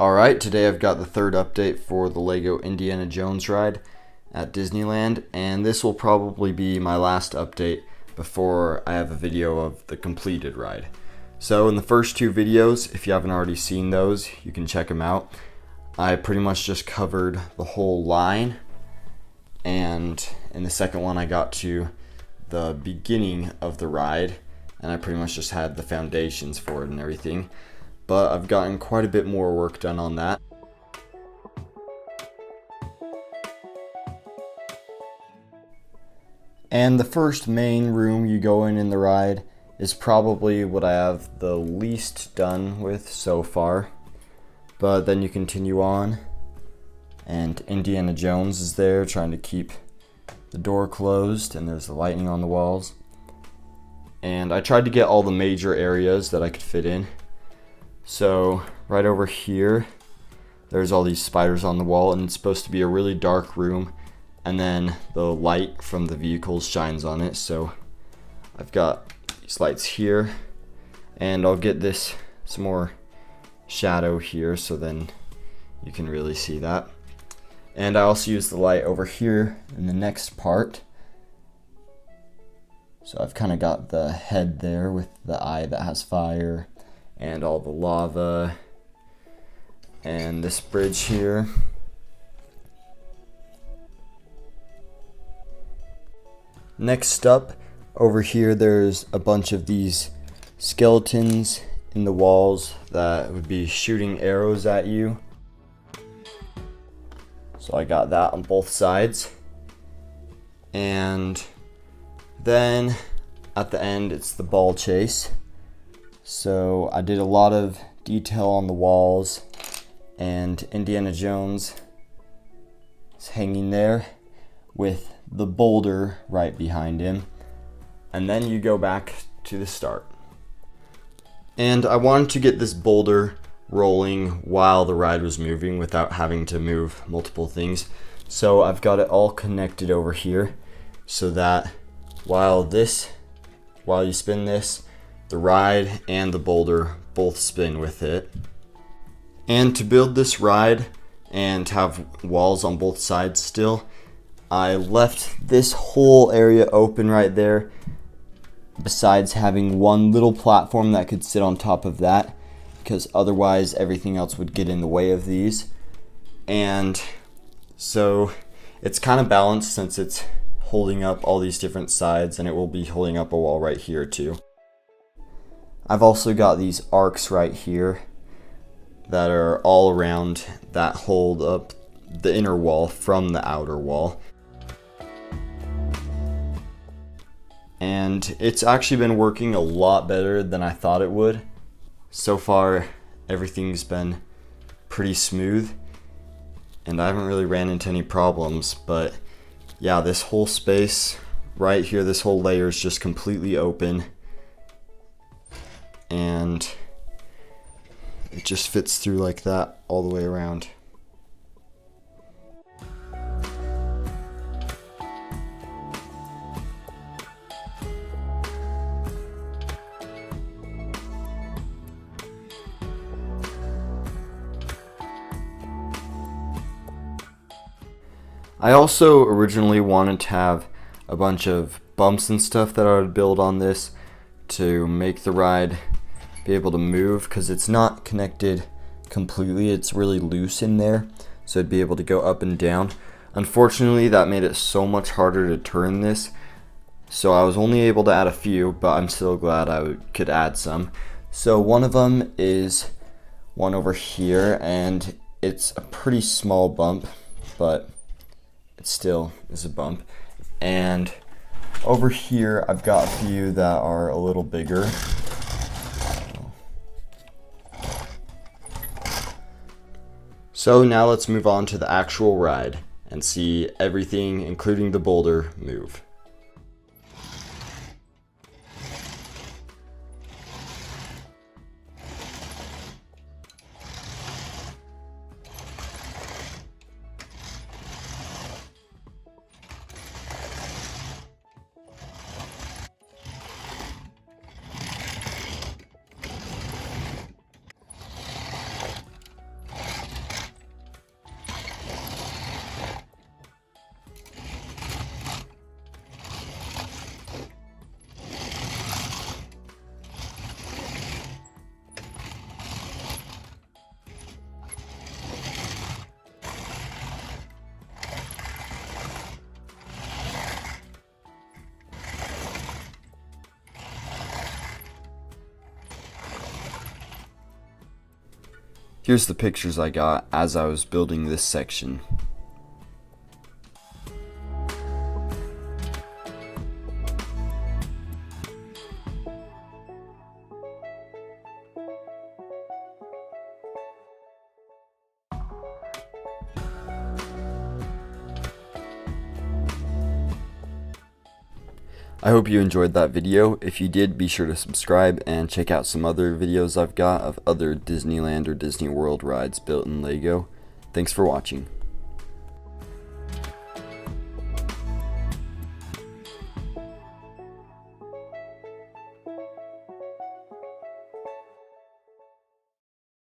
Alright, today I've got the third update for the Lego Indiana Jones ride at Disneyland, and this will probably be my last update before I have a video of the completed ride. So in the first two videos, if you haven't already seen those, you can check them out. I pretty much just covered the whole line, and in the second one I got to the beginning of the ride, and I pretty much just had the foundations for it and everything. But I've gotten quite a bit more work done on that. And the first main room you go in the ride is probably what I have the least done with so far. But then you continue on, and Indiana Jones is there trying to keep the door closed, and there's the lightning on the walls. And I tried to get all the major areas that I could fit in. So right over here, there's all these spiders on the wall, and it's supposed to be a really dark room, and then the light from the vehicles shines on it. So I've got these lights here, and I'll get this some more shadow here so then you can really see that. And I also use the light over here in the next part. So I've kind of got the head there with the eye that has fire, and all the lava, and this bridge here. Next up, over here there's a bunch of these skeletons in the walls that would be shooting arrows at you. So I got that on both sides. And then at the end it's the ball chase. So I did a lot of detail on the walls, and Indiana Jones is hanging there with the boulder right behind him. And then you go back to the start. And I wanted to get this boulder rolling while the ride was moving without having to move multiple things. So I've got it all connected over here so that while you spin this, the ride and the boulder both spin with it. And to build this ride and have walls on both sides still, I left this whole area open right there, besides having one little platform that could sit on top of that, because otherwise everything else would get in the way of these. And so it's kind of balanced since it's holding up all these different sides, and it will be holding up a wall right here too. I've also got these arcs right here that are all around that hold up the inner wall from the outer wall. And it's actually been working a lot better than I thought it would. So far, everything's been pretty smooth, and I haven't really ran into any problems. But yeah, this whole space right here, this whole layer is just completely open, and it just fits through like that all the way around. I also originally wanted to have a bunch of bumps and stuff that I would build on this to make the ride be able to move, because it's not connected completely, it's really loose in there, so it'd be able to go up and down. Unfortunately, that made it so much harder to turn this, so I was only able to add a few, but I'm still glad I could add some. So one of them is one over here, and it's a pretty small bump, but it still is a bump. And over here I've got a few that are a little bigger. So now let's move on to the actual ride and see everything, including the boulder, move. Here's the pictures I got as I was building this section. I hope you enjoyed that video. If you did, be sure to subscribe and check out some other videos I've got of other Disneyland or Disney World rides built in Lego. Thanks for watching.